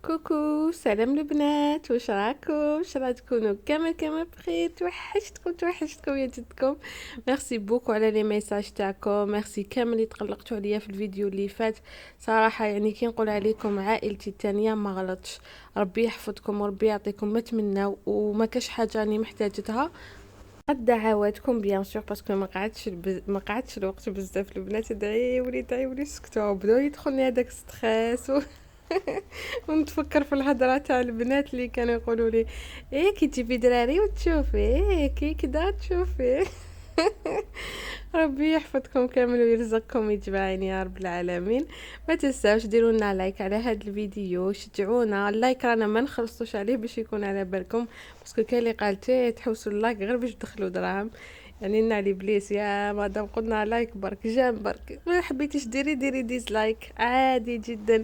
كوكو، سلام البنات، واش راكم؟ واش راه تكونوا كما بخير؟ توحشتكم يا جدكم. ميرسي بوكو على لي ميساج تاعكم، ميرسي كامل اللي تقلقتوا عليا في الفيديو اللي فات. صراحه يعني كي نقول عليكم عائلتي التانية ما غلطش. ربي يحفظكم وربي يعطيكم ما تمناو، وما كاش حاجه راني محتاجتها قد دعواتكم بيان سور، باسكو ما قعدتش الوقت بزاف. البنات ادعيولي سكتوا، بداو يدخلني هذاك ستريس ونتفكر في الهضره تاع البنات اللي كانوا يقولوا لي ايه كي تجيبي دراري وتشوفي ايه كي كدا تشوفي. ربي يحفظكم كامل ويرزقكم يجمعين يا رب العالمين. ما تنساوش ديروا لنا لايك على هذا الفيديو، شجعونا. اللايك رانا ما نخلصوش عليه باش يكون على بالكم، باسكو كاين اللي قال تحوسوا اللايك غير باش تدخلوا دراهم. يعني نالي بليس يا مادام قلنا لايك برك جام برك، ما حبيتيش ديري ديسلايك عادي جدا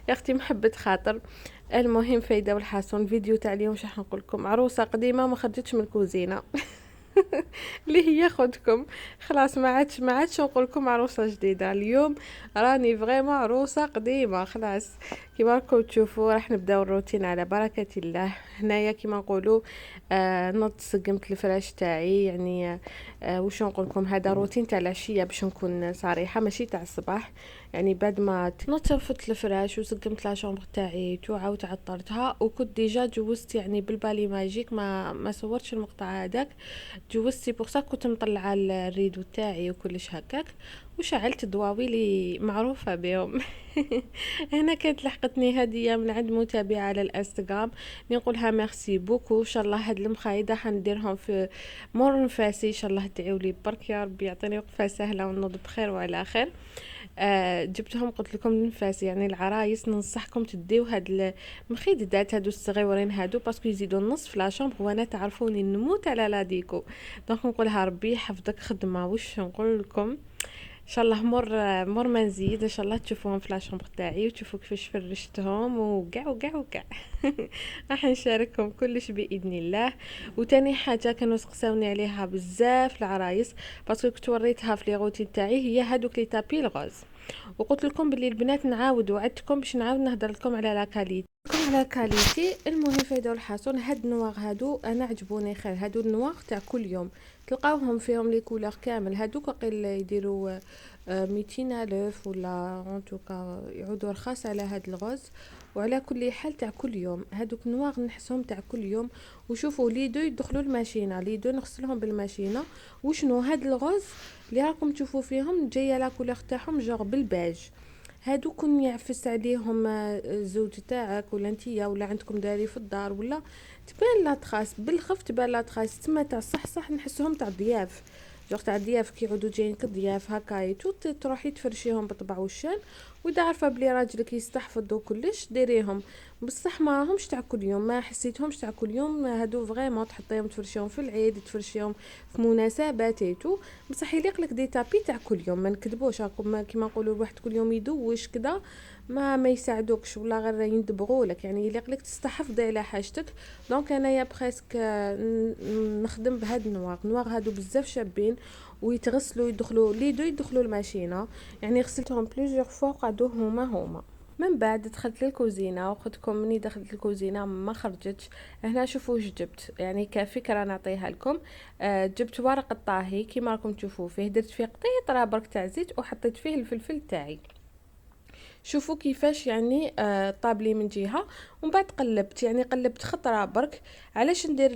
يا اختي، محبه خاطر. المهم فايده والحسن، الفيديو تاع اليوم شحال نقول لكم، عروسه قديمه ما خرجتش من الكوزينه. اللي هي خدكم. خلاص ما عادش نقول لكم عروسه جديده اليوم، راني فريمون عروسه قديمه خلاص. كيما راكم تشوفوا راح نبداو الروتين على بركه الله. هنايا كيما نقولوا نض سقمت الفراش تاعي، يعني واش نقول لكم، هذا روتين تاع العشيه باش نكون صريحه ماشي تاع الصباح. يعني بعد ما نظفت الفراش وسقمت لا شومبر تاعي وعاودت عطرتها، وكنت ديجا جوزت يعني بالبالي ماجيك، ما صورتش المقطع هذاك. جوزتي بوغ كنت مطلعه الريدو تاعي وكلش هكاك، وشعلت ضواوي اللي معروفه بهم. هنا كانت لحقتني هديه من عند متابعه على الانستغرام، نقولها ميرسي بوكو. ان شاء الله هاد المخايده حنديرهم في مور نفاسي، ان شاء الله ادعيوا لي برك يا ربي يعطيني وقفه سهله ونوض بخير وعلى خير. جبتهم قلت لكم للنفاس، يعني العرايس ننصحكم تديو هاد المخيدات هادو الصغيورين هادو، باسكو يزيدوا النص في لاشومبر، وانا تعرفوني نموت على لا ديكو. دونك نقولها ربي يحفظك خدمه، واش نقول لكم، ان شاء الله مور ما نزيد ان شاء الله تشوفوهم في لاشومبر تاعي وتشوفوا كيفاش فرشتهم وكاع. راح نشارككم كلش باذن الله. وتاني حاجه كانوا سقساوني عليها بزاف العرايس، باسكو كنت وريتها في لي روتين تاعي، هي هادوك لي تابي الغوز. وقلت لكم باللي البنات نعاود وعدتكم باش نعاود نهضر لكم على لا كاليتي. على كاليتي المهم فايدة والحسن، هاد النواغ هادو انا عجبوني خير، هادو النواغ تاع كل يوم تلقاوهم فيهم لي كولور كامل. هادوك وقيل يديروا 200,000 ولا ان توكا يعودوا رخاص على هاد الغوز. وعلى كل حال تاع كل يوم هادوك نواغ نحسهم تاع كل يوم. وشوفوا لي دو يدخلوا الماشينه، لي دو نغسلهم بالماشينه. وشنو هاد الغوز اللي راكم تشوفوا فيهم جايه لا كولور تاعهم جوغ بالباج. هادو كون يعفس عليهم الزوج تاعك ولا نتيا ولا عندكم داري في الدار، ولا تبان لا تخاس بالخف، تبان لا تخاس تما تاع صح نحسهم تاع ضياف، جوغ تاع ضياف كي يعودوا جايين كضياف هكايتو، تروحي تفرشيهم بطبع والشان. واذا عارفه بلي راجلك يستحفظ وكلش ديريهم، بصح ما راهمش تاع كل يوم، ما حسيتهمش تاع كل يوم. هادو فريمون تحطيهم تفرشيهم في العيد، تفرشيهم في مناسبات ايتو، بصح يليق لك دي تابي تاع كل يوم. ما نكذبوش راكم كيما نقولوا الواحد كل يوم يدوش كذا، ما يساعدوكش ولا غير يندبغوا لك، يعني يليق لك تستحفظي على حاجتك. دونك انايا بريسك نخدم بهاد النواغ هادو بزاف شابين، ويتغسلوا يدخلوا لي دو يدخلوا الماشينه. يعني غسلتهم بليزيور فوا قعدوا هما. من بعد دخلت للكوزينه، وخدكم مني دخلت الكوزينه ما خرجتش. هنا شوفوا واش جبت، يعني كفكره نعطيها لكم. جبت ورق الطاهي كيما راكم تشوفوا فيه، درت فيه قطيطره برك تاع زيت وحطيت فيه الفلفل تاعي. شوفوا كيفاش يعني طابلي من جهه، ومن بعد قلبت، يعني قلبت خطره برك. علاش ندير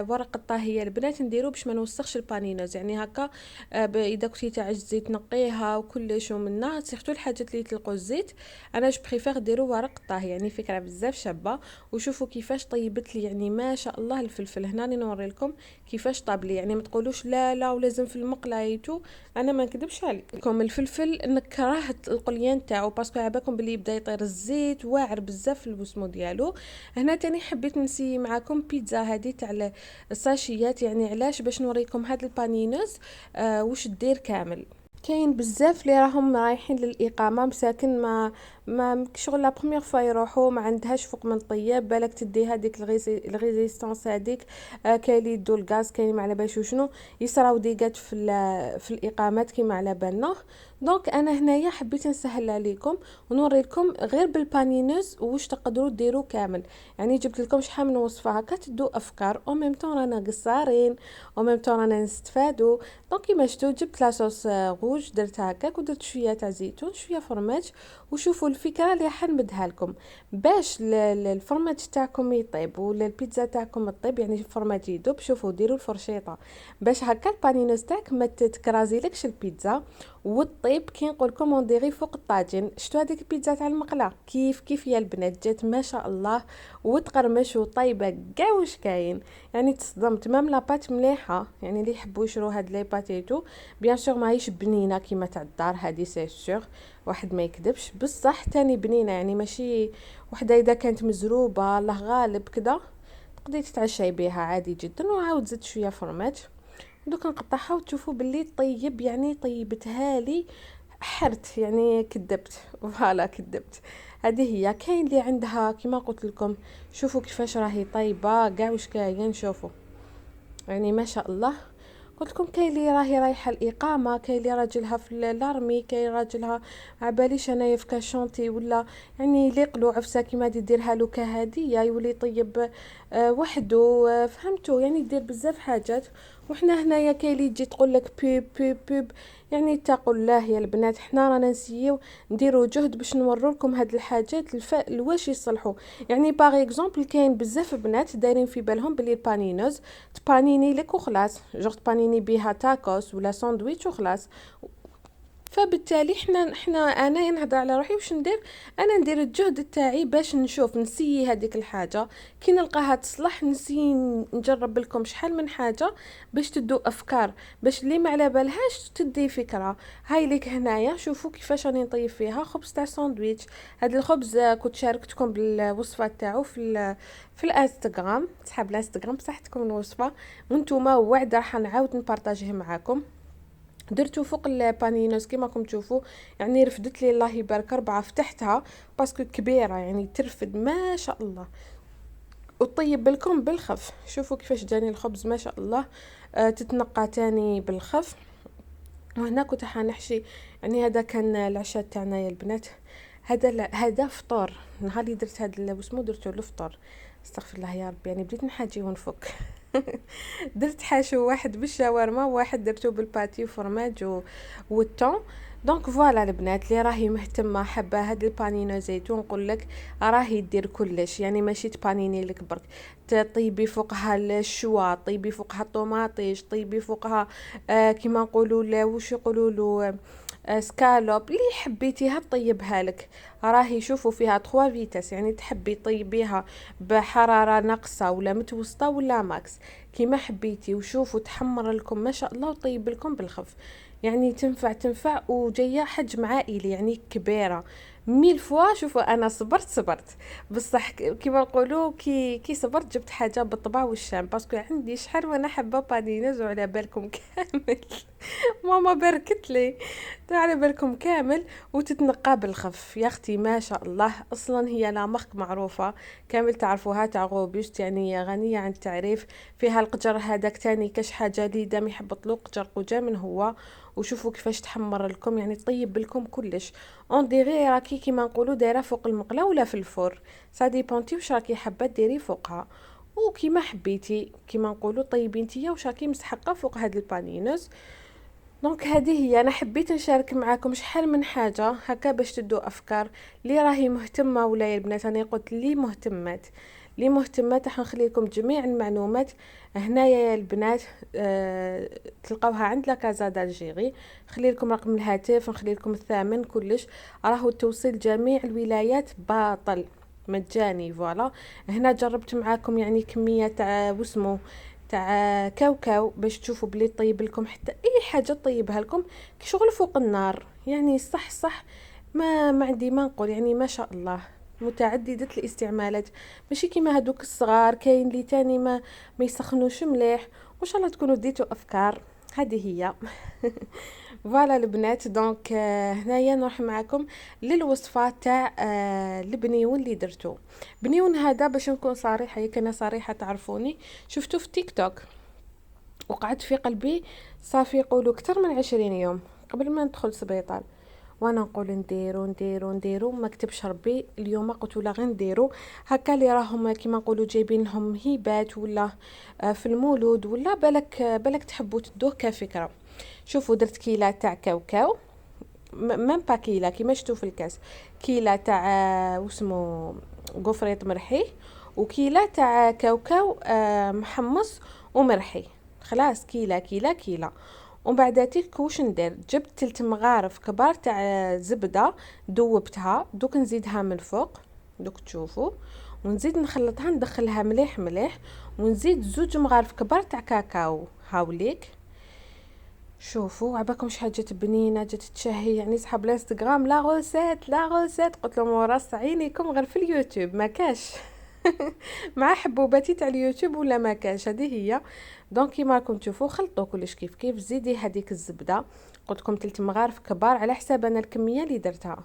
ورق الطاهيه البنات نديرو باش ما نوسخش البانينوز، يعني هكا اذا كنتي تاع الزيت نقيها وكلش، ومنها سيرتو الحاجات اللي يطلقوا الزيت انا جو بريفير ديرو ورق الطاهي، يعني فكره بزاف شابه. وشوفوا كيفاش طيبت لي، يعني ما شاء الله الفلفل. هنا راني نوري لكم كيفاش طابلي، يعني ما تقولوش لا ولازم في المقلايتو، انا ما نكذبش عليكم الفلفل نكره القليان تاعو، باسكو عباكم بلي يبدا يطير الزيت واعر بزاف البسمو ديالو. هنا تاني حبيت نسي معاكم بيتزا هذه تاع الساشيات، يعني علاش باش نوريكم هاد البانينوز واش دير كامل. كاين بزاف اللي راهم رايحين للاقامه مساكن، ما شغل لا بروميير فوا يروحوا ما عندهاش فوق من طياب، بالك تديها ديك الريزيستانس هذيك. كاين اللي يدو الغاز، كاين ما على بالش وشنو يصراو ديقات في الاقامات كيما على بالنا. دونك انا هنايا حبيت نسهل عليكم ونوري لكم غير بالبانينوز واش تقدروا ديروا كامل. يعني جبت لكم شحال من وصفه هكا تدوا افكار، او ميم طون رانا قصارين، او ميم طون رانا نستفادوا. دونك كيما شفتوا جبت لاصوص روج درتها هكاك، ودرت شويه تاع زيتون شويه فرماج. وشوفوا الفكره اللي حنمدها لكم باش الفرماج تاعكم يطيب ولا البيتزا تاعكم تطيب، يعني الفرماج يذوب. شوفوا ديروا الفرشيطه باش هكا البانينوز تاعك ما تتكرازيلكش البيتزا والطيب كي نقول لكم اون فوق الطاجين. شفتوا هذيك البيتزا تاع المقله كيف يا البنات جات ما شاء الله وتقرمش وطيبه كاع واش كاين. يعني تصدمت مام لاباط مليحه، يعني اللي يحبوا يشرو هاد لي باتيتو بيان سور ماهيش بنينه كيما تاع الدار هادي سي سور، واحد ما يكذبش بصح تاني بنينه، يعني ماشي وحده اذا كانت مزروبه الله غالب كذا تقدري تتعشاي بها عادي جدا. وعاود زدت شويه فرماج دوك نقطعها وتشوفوا باللي طيب، يعني طيبتها لي حرت يعني كذبت فوالا كذبت. هذه هي. كاين اللي عندها كيما قلت لكم شوفوا كيفاش راهي طيبه كاع واش كاين. شوفوا يعني ما شاء الله. قلت لكم كاين اللي راهي رايحه الاقامه، كاين اللي راجلها في الارمي، كاين راجلها عباليش انايا في كاشونتي ولا يعني ليقلو عفسه كيما ديرها له كهديه يولي طيب وحده فهمتوا، يعني دير بزاف حاجات. وحنا هنايا كاين اللي تجي تقول لك بيب بيب بيب، يعني اتقوا الله يا البنات. حنا رانا نسيو نديروا جهد باش نورو لكم هاد الحاجات واش يصلحوا. يعني باغ اكزومبل كاين بزاف بنات دايرين في بالهم بلي البانينوز تبانيني لك وخلاص، جوغ تبانيني بها تاكوس ولا ساندويتش وخلاص. فبالتالي حنا انا نهضر على روحي واش ندير. انا ندير الجهد تاعي باش نشوف نسيي هذيك الحاجه كي نلقاها تصلح نسي نجرب لكم شحال من حاجه باش تدوا افكار، باش اللي ما على بالهاش تدي فكره. هاي لك هنايا شوفوا كيفاش راني نطيب فيها خبز تاع ساندويتش. هذا الخبز كنت شاركتكم بالوصفه تاعو في الانستغرام، صحاب الانستغرام بصحتكم الوصفه وانتوما وعده راح نعاود نبارطاجيه معاكم. درتو فوق البانينوز كيما راكم تشوفوا، يعني رفدت لي الله يبارك 4 فتحتها باسكو كبيره يعني ترفد ما شاء الله. وطيب لكم بالخف شوفوا كيفاش جاني الخبز ما شاء الله. تتنقى تاني بالخف. وهنا كنت حنحشي، يعني هذا كان العشاء تاعنا يا البنات. هذا فطور نهار اللي درت هذا واسمو درتو الفطور. استغفر الله يا رب، يعني بديت نحاجي ونفك. درت حاشو واحد بالشاورما وواحد درتو بالباتي وفرماج والطون. دونك فوالا البنات اللي راهي مهتمه حابه هاد البانينو زيتون نقول لك راهي دير كلش، يعني ماشي تبانيني لك برك طيبي فوقها الشوا، طيبي فوقها الطوماطيش، طيبي فوقها كيما نقولوا واش يقولوا له سكالوب اللي حبيتيها طيبها لك. راهي شوفوا فيها 3 فيتاس، يعني تحبي طيبيها بحراره ناقصه ولا متوسطه ولا ماكس كيما حبيتي. وشوفوا تحمر لكم ما شاء الله وطيب لكم بالخف، يعني تنفع وجايه حجم عائلي يعني كبيره 1000 فوا. شوفوا انا صبرت بصح كيما نقولوا كي صبرت جبت حاجه بالطبع والشام باسكو عندي شحال وانا حابه بانينوز وعلى بالكم كامل. ماما باركت لي على بالكم كامل. وتتنقى بالخف يا اختي ما شاء الله. اصلا هي لا مارك معروفه كامل تعرفوها تاع غوبيست، يعني غنيه عن التعريف. فيها القجر هذاك تاني كاش حاجه لي دام يحبط له قجر قجا من هو. وشوفوا كيفاش تحمر لكم، يعني طيب لكم كلش. اون ديغي راكي كيما نقولوا دايره فوق المقله ولا في الفور، سا ديبونتي واش راكي حابه ديري فوقها وكيما حبيتي. كيما نقولوا طيبي نتيا واش راكي مستحقه فوق هاد البانينوز. دونك هذه هي. انا حبيت نشارك معاكم شحال من حاجه هكا باش تدوا افكار اللي راهي مهتمه ولا يا البنات. انا قلت لي مهتمات راح نخلي لكم جميع المعلومات هنايا يا البنات. تلقاوها عند لا كازا دالجيري. نخلي لكم رقم الهاتف، نخلي لكم الثامن كلش. راهو التوصيل جميع الولايات باطل مجاني. فوالا هنا جربت معاكم يعني كميه تاع واسمو تاع كاوكاو باش تشوفوا بلي طيب لكم حتى اي حاجه طيبها لكم شغل فوق النار. يعني صح ما عندي ما نقول، يعني ما شاء الله متعدده الاستعمالات. ماشي كيما هادوك الصغار كاين لي تاني ما يسخنوش مليح. وان شاء الله تكونوا ديتوا افكار. هذه هي. فوالا البنات. دونك هنايا نروح معكم للوصفه تاع البنيون اللي درتو. بنيون هذا باش نكون صريحه، ياك انا صريحه تعرفوني، شفتو في تيك توك وقعدت في قلبي صافي يقولوا اكثر من 20 يوم قبل ما ندخل السبيطار، وانا نقول نديرو ما كتبش ربي اليوم قلت ولا غير نديرو هكا اللي راهم كيما نقولوا جايبين لهم هبات ولا في المولود ولا بالك تحبوا تدوه كفكره. شوفوا درت كيله تاع كاوكاو، ميم با كيله كيما شفتوا في الكاس، كيله تاع واسمو قفريط مرحي، وكيله تاع كاوكاو محمص ومرحي. خلاص كيله ومن بعداتيك واش ندير، جبت 3 مغارف كبار تاع زبده دوبتها، دوك نزيدها من الفوق دوك تشوفوا، ونزيد نخلطها ندخلها مليح ونزيد 2 مغارف كبار تاع كاكاو هاوليك. شوفوا عباكم شحال جات بنينه، جات تشهي يعني صحاب الانستغرام لا غوسيت قلت لهم راس عينيكم غير في اليوتيوب ما كاش مع حبوباتي تاع اليوتيوب ولا ما كاش، هذه هي. دونك كيما راكم تشوفوا خلطوا كلش كيف زيدي هذيك الزبده، قلت لكم 3 مغارف كبار على حساب انا الكميه اللي درتها.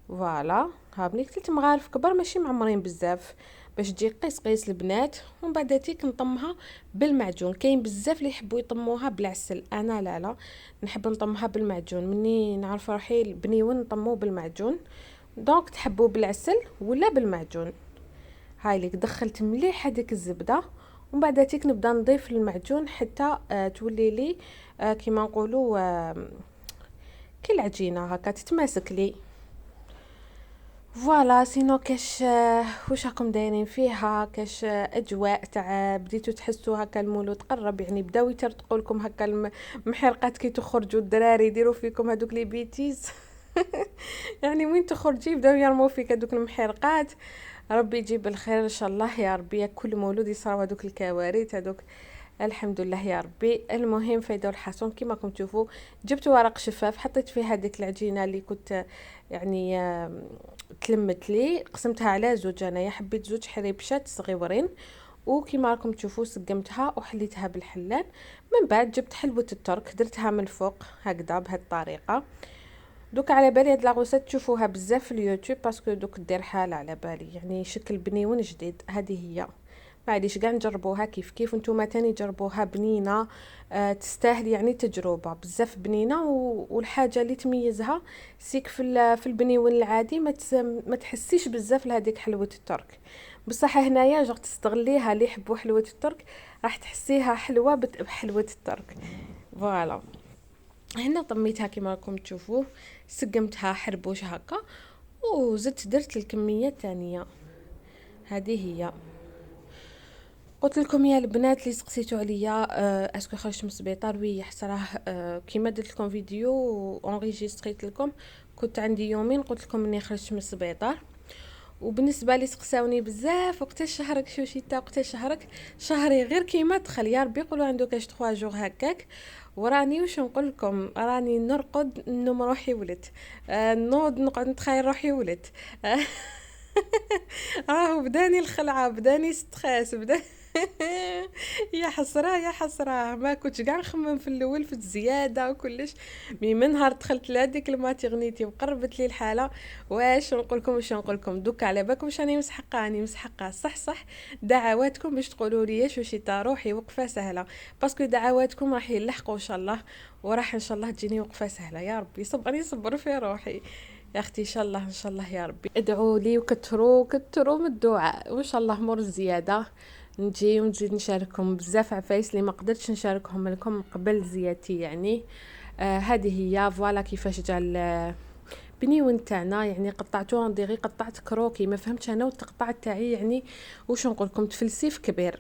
فوالا هابنيك 3 مغارف كبار ماشي معمرين بزاف باش تجي قيس البنات. ومن بعد تيك نطمها بالمعجون، كاين بزاف اللي يحبوا يطموها بالعسل، انا لا نحب نطمها بالمعجون، مني نعرف روحي البنيون نطموه بالمعجون. دونك تحبوا بالعسل ولا بالمعجون. هاي ليك دخلت مليح هذيك الزبده، ومن بعد تيك نبدا نضيف المعجون حتى تولي لي كيما نقولوا كي العجينه هكا تتماسك لي. فوالا سينو كاش واش راكم دايرين فيها، كاش اجواء تاع بديتو تحسوا هكا المولود قرب، يعني بداو يترتقوا لكم هكا المحرقات كي تخرجوا الدراري يديروا فيكم هذوك لي بيتيز يعني وين تخرجي بداو يرموا فيك هذوك المحرقات. ربي يجيب الخير ان شاء الله يا ربي، يا كل مولود يصراو هذوك الكوارث هذوك. الحمد لله يا ربي. المهم فايدة الحصون كما راكم تشوفوا، جبت ورق شفاف حطيت فيه هذيك العجينه اللي كنت يعني تلمت لي، قسمتها على 2، انايا حبيت 2 حريبشات صغيورين، وكما راكم تشوفوا سقمتها وحليتها بالحلال. من بعد جبت حلوه الترك درتها من الفوق هكذا بهذه الطريقه. دوك على بالي هاد لاغوسات تشوفوها بزاف في اليوتيوب باسكو دوك دير حاله على بالي، يعني شكل بنيون جديد. هذه هي معليش كاع نجربوها كيف نتوما تاني جربوها بنينه. تستاهل يعني تجربه بزاف بنينه. والحاجه اللي تميزها سيك في البنيون العادي ما تحسيش بزاف لهذيك حلوه الترك، بصح هنايا جا تستغليها اللي يحبوا حلوه الترك راح تحسيها حلوه بحلوه الترك. فوالا هنا طميتها كما راكم تشوفوا، سقمتها حربوش هكا وزدت درت الكميه الثانيه. هذه هي قلت لكم يا البنات اللي سقسيتوا عليا اسكو خرجت من السبيطار. وي حصراه كيما درت لكم فيديو اونغيجيستريت لكم، كنت عندي يومين قلت لكم اني خرجت من السبيطار. وبالنسبه لي سقساوني بزاف وقتاش شهرك شوشيتا، وقتاش شهري غير كيما دخل يا ربي يقولوا عنده كاش 3 جوغ هكاك. وراني واش نقول لكم، راني نرقد نوم روحي ولت، نوض نقعد نتخيل روحي ولت راهو بداني الخلعه بداني ستريس يا حسره ما كنتش كاع نخمم في الاول في الزياده وكلش. من نهار دخلت لهاديك الماتيرنيتي وقربت لي الحاله واش نقول لكم دوك على بالكم واش راني مسحقه صح. دعواتكم باش تقولوا لي واش روحي وقفه سهله، باسكو دعواتكم راح يلحقوا ان شاء الله، وراح ان شاء الله تجيني وقفه سهله يا ربي. صبرني في روحي يا اختي، ان شاء الله يا ربي. ادعوا لي وكثروا من الدعاء وان شاء الله مر زياده نجي ونزيد نشارككم بزاف عفايس اللي ما قدرتش نشاركهم لكم قبل زيارتي يعني. هذه هي فوالا كيفاش جا بنيون تاعنا، يعني قطعتوه نديري قطعت كروكي ما فهمتش انا، والتقطع تاعي يعني واش نقول لكم تفلسيف كبير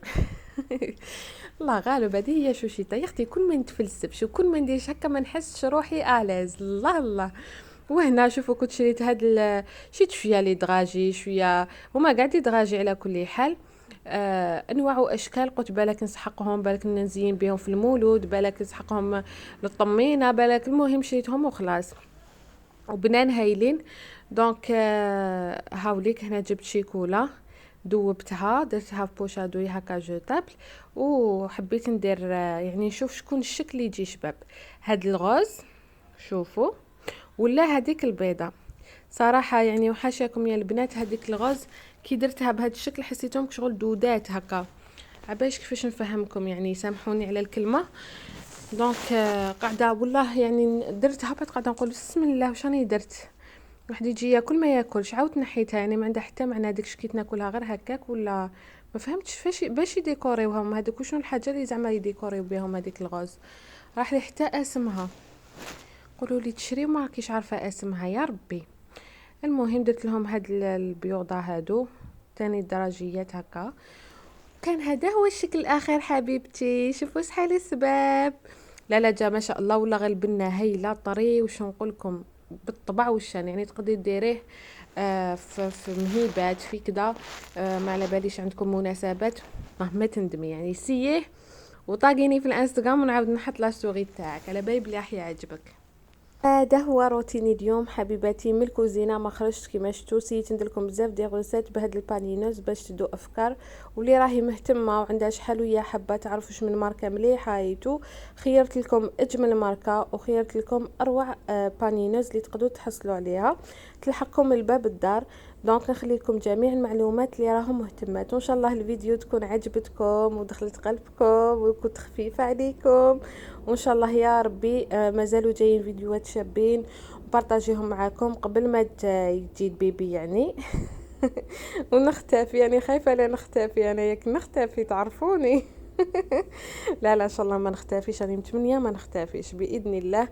الله غالب. هذه هي شوشيتا يا اختي، كل ما نتفلسفش وكل ما نديرش هكا ما نحسش روحي الاز. الله وهنا شوفوا كنت شريت شيت شويه لي دراجي شويه هما قاعد يدراجي على كل حال. انواع واشكال، قلت بالك نسحقهم بالك نزين بهم في المولود بالك نسحقهم للطمينه بالك، المهم شريتهم وخلاص وبنان هايلين. دونك هاوليك هنا جبت شيكولا دوبتها درتها في بوشادوي هكا جوتابل، وحبيت ندير يعني نشوف شكون الشكل اللي يجي شباب. هاد الغوز شوفوا. ولا هذيك البيضه صراحه يعني وحاشاكم يا البنات، هذيك الغاز كي درتها بهذا الشكل حسيتهم شغل دودات هكا، عباش كيفاش نفهمكم يعني، سامحوني على الكلمه. دونك قاعده والله يعني درتها بعد قاعده نقول بسم الله واش راني درت. واحد يجي ياكل ما ياكلش، عاود نحيتها يعني ما عندها حتى معنى داكشي كي تناكلها غير هكاك، ولا ما فهمتش فاش باش يديكوريوهم هذوك، وشنو الحاجه اللي زعما يديكوريو بهم هذيك الغاز. راح لي حتى اسمها، قولوا لي تشري وما راكيش عارفه اسمها يا ربي. المهم درت لهم هاد البيوضه هادو تاني درجيات هكا. كان هذا هو الشكل الاخير حبيبتي، شوفوا شحال السباب. لا لا جا ما شاء الله، ولا غير البنه هايله طري، وش نقول لكم بالطبع والشان يعني تقدري ديريه في مهيبات في كذا، ما على باليش عندكم مناسبات ما تندمي يعني. سيه وطاقيني في الانستغرام ونعاود نحط لا ستوري تاعك على بالي بلي راح يعجبك. هذا هو روتيني اليوم حبيباتي من الكوزينه. ما خرجت كيما شفتوا، سيت ندير لكم بزاف ديال غوسات بهاد البانينوز باش تدو افكار. واللي راهي مهتمه وعندها شحال وهي حابه تعرف واش من ماركه مليحه هايتو، خيرت لكم اجمل ماركه وخيرت لكم اروع بانينوز اللي تقدروا تحصلوا عليها، تلحقكم الباب الدار. دونك نخلي لكم جميع المعلومات اللي راهم مهتمات، وان شاء الله الفيديو تكون عجبتكم ودخلت قلبكم وكنت خفيفه عليكم، وان شاء الله يا ربي مازالوا جايين فيديوهات شابين بارطاجيهم معاكم قبل ما يجي البيبي يعني. ونختفي يعني، خايفه لا نختفي انا، ياك نختفي تعرفوني. لا لا ان شاء الله ما نختفيش، راني متمنيه ما نختفيش باذن الله.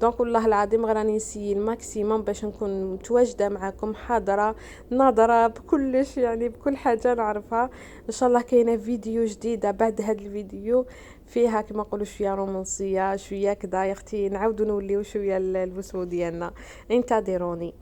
دونك والله العظيم غراني نسيي الماكسيموم باش نكون متواجده معكم حاضره ناظره بكلش يعني بكل حاجه نعرفها. ان شاء الله كاينه فيديو جديده بعد هذا الفيديو فيها كما نقولوا شويه رومانسيه شويه كذا يا اختي، نعاودوا نوليو شويه البسمو ديالنا، انتظروني.